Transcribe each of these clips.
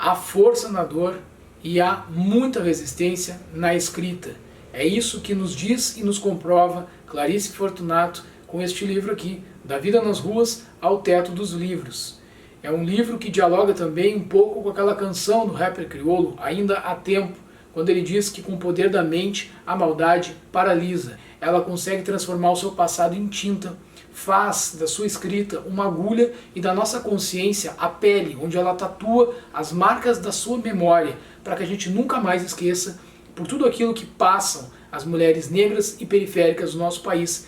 Há força na dor e há muita resistência na escrita. É isso que nos diz e nos comprova Clarice Fortunato com este livro aqui, Da Vida nas Ruas ao Teto dos Livros. É um livro que dialoga também um pouco com aquela canção do rapper crioulo, Ainda há Tempo, quando ele diz que com o poder da mente a maldade paralisa. Ela consegue transformar o seu passado em tinta, faz da sua escrita uma agulha e da nossa consciência a pele, onde ela tatua as marcas da sua memória, para que a gente nunca mais esqueça por tudo aquilo que passam as mulheres negras e periféricas do nosso país.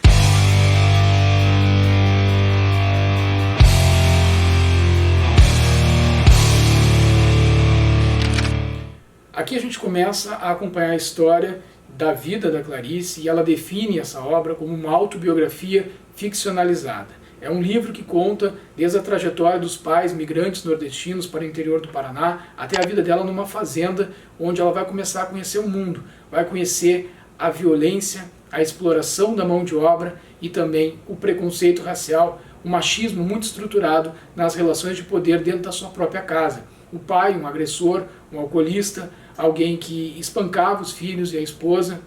Aqui a gente começa a acompanhar a história da vida da Clarice e ela define essa obra como uma autobiografia ficcionalizada. É um livro que conta desde a trajetória dos pais migrantes nordestinos para o interior do Paraná até a vida dela numa fazenda, onde ela vai começar a conhecer o mundo, vai conhecer a violência, a exploração da mão de obra e também o preconceito racial, o machismo muito estruturado nas relações de poder dentro da sua própria casa. O pai, um agressor, um alcoolista, alguém que espancava os filhos e a esposa,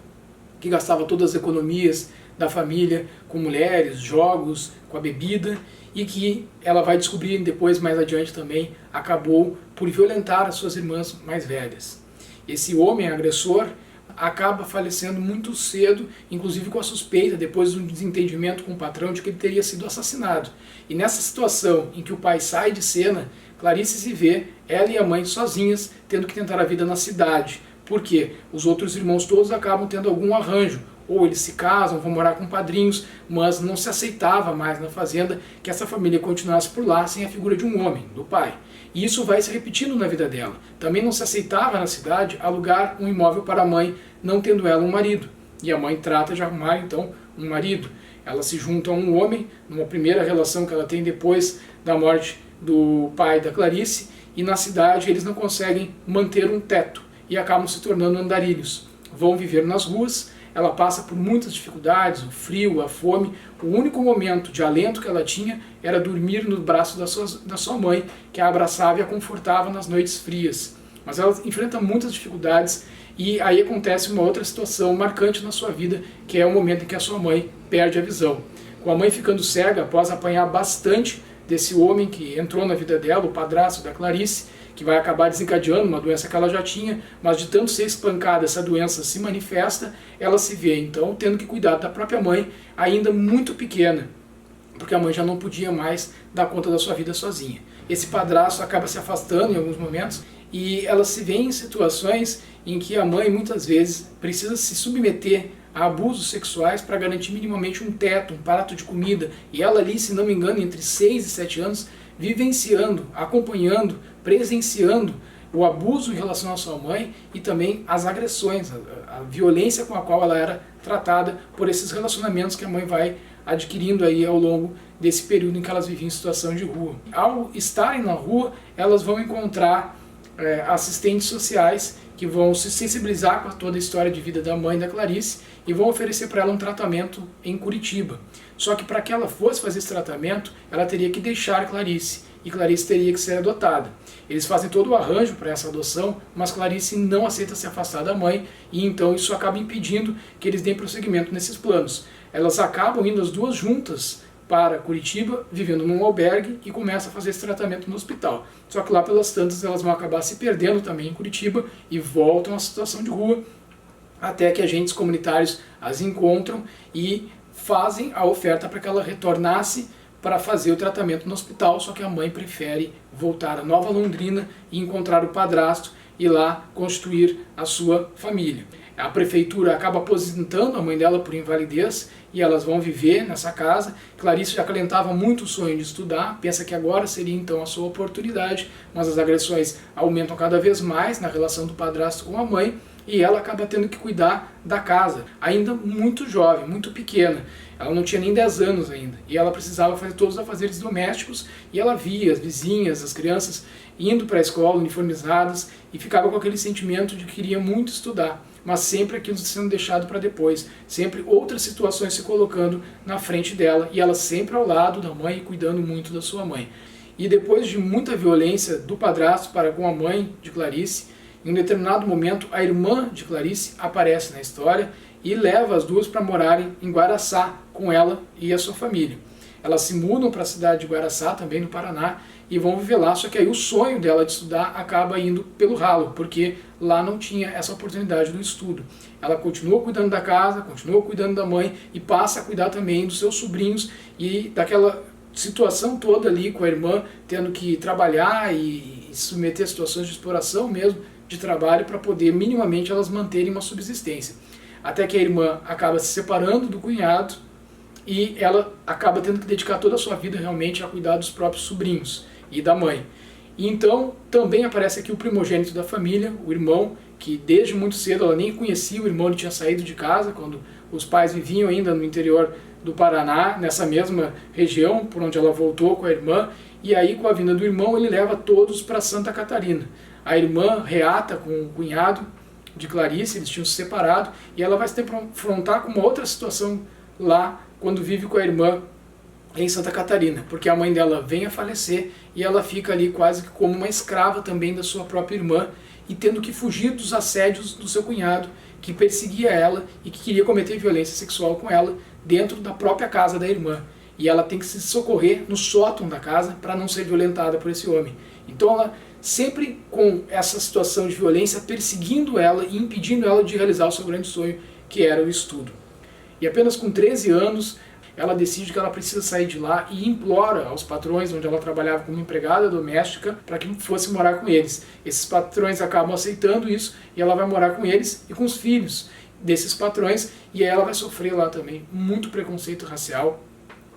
que gastava todas as economias da família com mulheres, jogos, com a bebida, e que ela vai descobrir depois, mais adiante também, acabou por violentar as suas irmãs mais velhas. Esse homem agressor acaba falecendo muito cedo, inclusive com a suspeita, depois de um desentendimento com o patrão, de que ele teria sido assassinado. E nessa situação em que o pai sai de cena, Clarice se vê, ela e a mãe sozinhas, tendo que tentar a vida na cidade, porque os outros irmãos todos acabam tendo algum arranjo, ou eles se casam, vão morar com padrinhos, mas não se aceitava mais na fazenda que essa família continuasse por lá sem a figura de um homem, do pai. E isso vai se repetindo na vida dela. Também não se aceitava na cidade alugar um imóvel para a mãe, não tendo ela um marido. E a mãe trata de arrumar então um marido. Ela se junta a um homem, numa primeira relação que ela tem depois da morte do pai da Clarice, e na cidade eles não conseguem manter um teto e acabam se tornando andarilhos. Vão viver nas ruas, ela passa por muitas dificuldades, o frio, a fome. O único momento de alento que ela tinha era dormir no braço da sua mãe, que a abraçava e a confortava nas noites frias. Mas ela enfrenta muitas dificuldades e aí acontece uma outra situação marcante na sua vida, que é o momento em que a sua mãe perde a visão. Com a mãe ficando cega após apanhar bastante desse homem que entrou na vida dela, o padrasto da Clarice, que vai acabar desencadeando uma doença que ela já tinha, mas de tanto ser espancada, essa doença se manifesta, ela se vê então tendo que cuidar da própria mãe, ainda muito pequena, porque a mãe já não podia mais dar conta da sua vida sozinha. Esse padrasto acaba se afastando em alguns momentos e ela se vê em situações em que a mãe muitas vezes precisa se submeter a abusos sexuais para garantir minimamente um teto, um prato de comida, e ela ali, se não me engano, entre 6 e 7 anos, vivenciando, acompanhando, presenciando o abuso em relação à sua mãe e também as agressões, a violência com a qual ela era tratada por esses relacionamentos que a mãe vai adquirindo aí ao longo desse período em que elas viviam em situação de rua. Ao estarem na rua, elas vão encontrar assistentes sociais que vão se sensibilizar com toda a história de vida da mãe da Clarice e vão oferecer para ela um tratamento em Curitiba. Só que para que ela fosse fazer esse tratamento, ela teria que deixar Clarice, e Clarice teria que ser adotada. Eles fazem todo o arranjo para essa adoção, mas Clarice não aceita se afastar da mãe, e então isso acaba impedindo que eles deem prosseguimento nesses planos. Elas acabam indo as duas juntas para Curitiba, vivendo num albergue, e começam a fazer esse tratamento no hospital. Só que lá pelas tantas elas vão acabar se perdendo também em Curitiba e voltam à situação de rua, até que agentes comunitários as encontram e fazem a oferta para que ela retornasse para fazer o tratamento no hospital, só que a mãe prefere voltar a Nova Londrina e encontrar o padrasto e lá constituir a sua família. A prefeitura acaba aposentando a mãe dela por invalidez e elas vão viver nessa casa. Clarice já acalentava muito o sonho de estudar, pensa que agora seria então a sua oportunidade, mas as agressões aumentam cada vez mais na relação do padrasto com a mãe e ela acaba tendo que cuidar da casa, ainda muito jovem, muito pequena. Ela não tinha nem 10 anos ainda e ela precisava fazer todos os afazeres domésticos e ela via as vizinhas, as crianças indo para a escola uniformizadas e ficava com aquele sentimento de que queria muito estudar, mas sempre aquilo sendo deixado para depois, sempre outras situações se colocando na frente dela e ela sempre ao lado da mãe, cuidando muito da sua mãe. e depois de muita violência do padrasto para com a mãe de Clarice, em um determinado momento a irmã de Clarice aparece na história e leva as duas para morarem em Guaraçá com ela e a sua família. Elas se mudam para a cidade de Guaraçá, também no Paraná, e vão viver lá, só que aí o sonho dela de estudar acaba indo pelo ralo, porque lá não tinha essa oportunidade do estudo. Ela continua cuidando da casa, continua cuidando da mãe e passa a cuidar também dos seus sobrinhos e daquela situação toda ali com a irmã, tendo que trabalhar e submeter a situações de exploração mesmo de trabalho para poder minimamente elas manterem uma subsistência. Até que a irmã acaba se separando do cunhado e ela acaba tendo que dedicar toda a sua vida realmente a cuidar dos próprios sobrinhos e da mãe. E então também aparece aqui o primogênito da família, o irmão, que desde muito cedo ela nem conhecia o irmão, ele tinha saído de casa quando os pais viviam ainda no interior do Paraná, nessa mesma região por onde ela voltou com a irmã, e aí com a vinda do irmão ele leva todos para Santa Catarina. A irmã reata com o cunhado de Clarice, eles tinham se separado, e ela vai se confrontar com uma outra situação lá quando vive com a irmã em Santa Catarina, porque a mãe dela vem a falecer e ela fica ali quase que como uma escrava também da sua própria irmã e tendo que fugir dos assédios do seu cunhado, que perseguia ela e que queria cometer violência sexual com ela dentro da própria casa da irmã. E ela tem que se socorrer no sótão da casa para não ser violentada por esse homem. Então ela sempre com essa situação de violência perseguindo ela e impedindo ela de realizar o seu grande sonho, que era o estudo. E apenas com 13 anos ela decide que ela precisa sair de lá e implora aos patrões onde ela trabalhava como empregada doméstica para que fosse morar com eles. Esses patrões acabam aceitando isso e ela vai morar com eles e com os filhos desses patrões, e aí ela vai sofrer lá também muito preconceito racial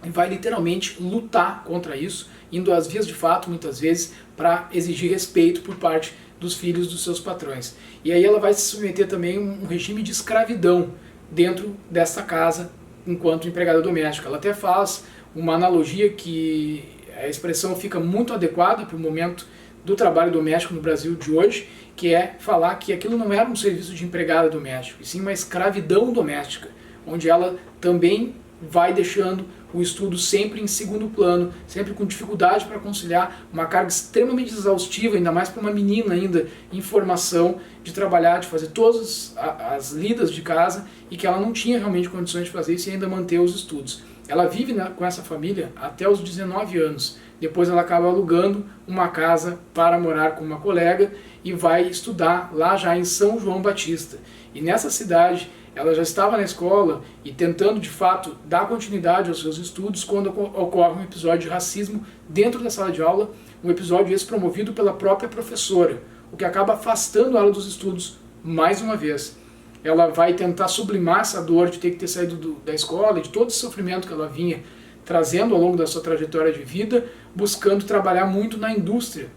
e vai literalmente lutar contra isso, indo às vias de fato muitas vezes para exigir respeito por parte dos filhos dos seus patrões. E aí ela vai se submeter também a um regime de escravidão dentro dessa casa enquanto empregada doméstica. Ela até faz uma analogia que a expressão fica muito adequada para o momento do trabalho doméstico no Brasil de hoje, que é falar que aquilo não era um serviço de empregada doméstica, e sim uma escravidão doméstica, onde ela também vai deixando o estudo sempre em segundo plano, sempre com dificuldade para conciliar uma carga extremamente exaustiva, ainda mais para uma menina ainda em formação, de trabalhar, de fazer todas as lidas de casa, e que ela não tinha realmente condições de fazer isso e ainda manter os estudos. Ela vive com essa família até os 19 anos, depois ela acaba alugando uma casa para morar com uma colega e vai estudar lá já em São João Batista. E nessa cidade ela já estava na escola e tentando de fato dar continuidade aos seus estudos quando ocorre um episódio de racismo dentro da sala de aula, um episódio esse promovido pela própria professora, o que acaba afastando ela dos estudos mais uma vez. Ela vai tentar sublimar essa dor de ter que ter saído da escola e de todo esse sofrimento que ela vinha trazendo ao longo da sua trajetória de vida, buscando trabalhar muito na indústria,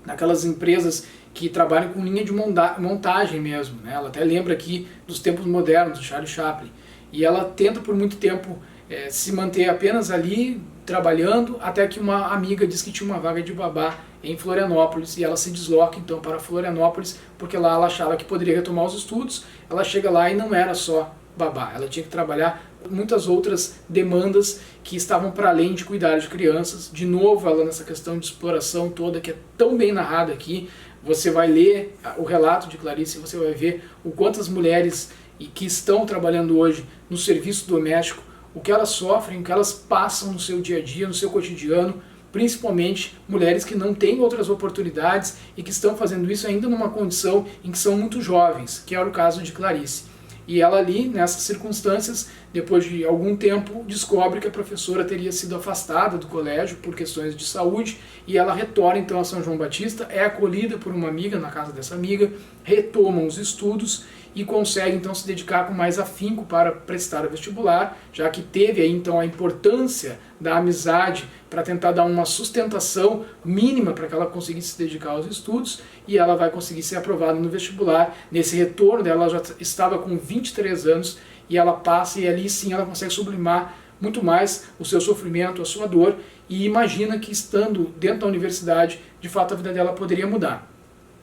naquelas empresas que trabalham com linha de montagem mesmo, né? Ela até lembra aqui dos tempos modernos, do Charlie Chaplin. E ela tenta por muito tempo se manter apenas ali, trabalhando, até que uma amiga diz que tinha uma vaga de babá em Florianópolis, e ela se desloca então para Florianópolis, porque lá ela achava que poderia retomar os estudos. Ela chega lá e não era só babá, ela tinha que trabalhar muitas outras demandas que estavam para além de cuidar de crianças. De novo ela nessa questão de exploração toda que é tão bem narrada aqui. Você vai ler o relato de Clarice e você vai ver o quanto as mulheres que estão trabalhando hoje no serviço doméstico, o que elas sofrem, o que elas passam no seu dia a dia, no seu cotidiano, principalmente mulheres que não têm outras oportunidades e que estão fazendo isso ainda numa condição em que são muito jovens, que era o caso de Clarice. E ela ali, nessas circunstâncias, depois de algum tempo, descobre que a professora teria sido afastada do colégio por questões de saúde, e ela retorna então a São João Batista, é acolhida por uma amiga na casa dessa amiga, retomam os estudos e consegue então se dedicar com mais afinco para prestar o vestibular, já que teve aí então a importância da amizade para tentar dar uma sustentação mínima para que ela conseguisse se dedicar aos estudos, e ela vai conseguir ser aprovada no vestibular. Nesse retorno dela, ela já estava com 23 anos, e ela passa, e ali sim ela consegue sublimar muito mais o seu sofrimento, a sua dor, e imagina que estando dentro da universidade, de fato a vida dela poderia mudar.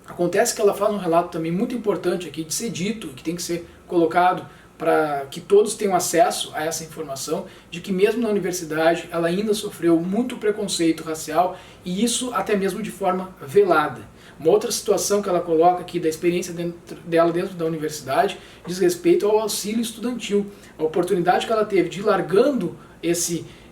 Acontece que ela faz um relato também muito importante aqui de ser dito, que tem que ser colocado para que todos tenham acesso a essa informação, de que mesmo na universidade ela ainda sofreu muito preconceito racial, e isso até mesmo de forma velada. Uma outra situação que ela coloca aqui da experiência dela dentro da universidade diz respeito ao auxílio estudantil, a oportunidade que ela teve de ir largando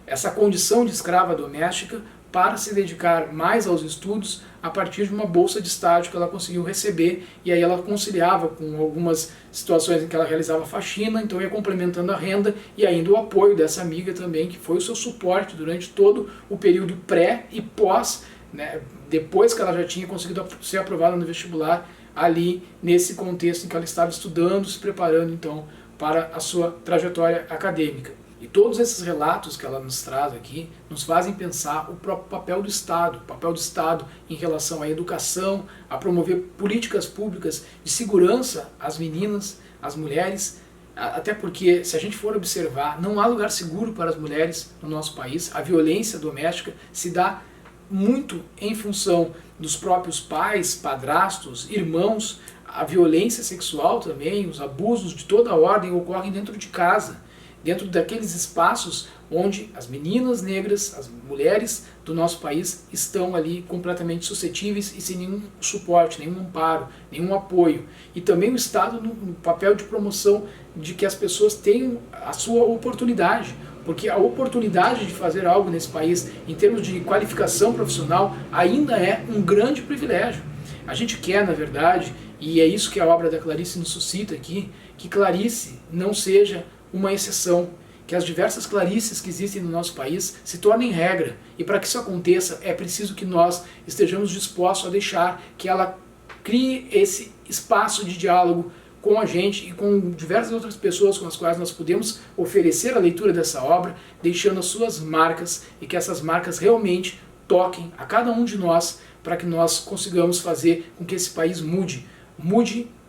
essa condição de escrava doméstica para se dedicar mais aos estudos a partir de uma bolsa de estágio que ela conseguiu receber, e aí ela conciliava com algumas situações em que ela realizava faxina, então ia complementando a renda, e ainda o apoio dessa amiga também, que foi o seu suporte durante todo o período pré e pós, né, depois que ela já tinha conseguido ser aprovada no vestibular, ali nesse contexto em que ela estava estudando, se preparando então para a sua trajetória acadêmica. E todos esses relatos que ela nos traz aqui nos fazem pensar o próprio papel do Estado em relação à educação, a promover políticas públicas de segurança às meninas, às mulheres, até porque, se a gente for observar, não há lugar seguro para as mulheres no nosso país. A violência doméstica se dá muito em função dos próprios pais, padrastos, irmãos. A violência sexual também, os abusos de toda ordem ocorrem dentro de casa, dentro daqueles espaços onde as meninas negras, as mulheres do nosso país estão ali completamente suscetíveis e sem nenhum suporte, nenhum amparo, nenhum apoio. E também o Estado no papel de promoção de que as pessoas tenham a sua oportunidade, porque a oportunidade de fazer algo nesse país, em termos de qualificação profissional, ainda é um grande privilégio. A gente quer, na verdade, e é isso que a obra da Clarice nos suscita aqui, que Clarice não seja uma exceção, que as diversas Clarices que existem no nosso país se tornem regra, e para que isso aconteça é preciso que nós estejamos dispostos a deixar que ela crie esse espaço de diálogo com a gente e com diversas outras pessoas com as quais nós podemos oferecer a leitura dessa obra, deixando as suas marcas, e que essas marcas realmente toquem a cada um de nós, para que nós consigamos fazer com que esse país mude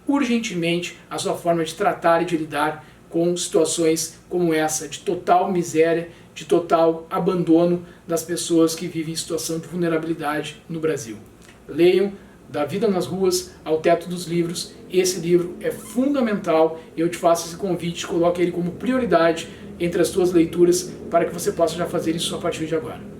urgentemente a sua forma de tratar e de lidar com situações como essa, de total miséria, de total abandono das pessoas que vivem em situação de vulnerabilidade no Brasil. Leiam Da Vida nas Ruas ao Teto dos Livros. Esse livro é fundamental e eu te faço esse convite, coloque ele como prioridade entre as suas leituras para que você possa já fazer isso a partir de agora.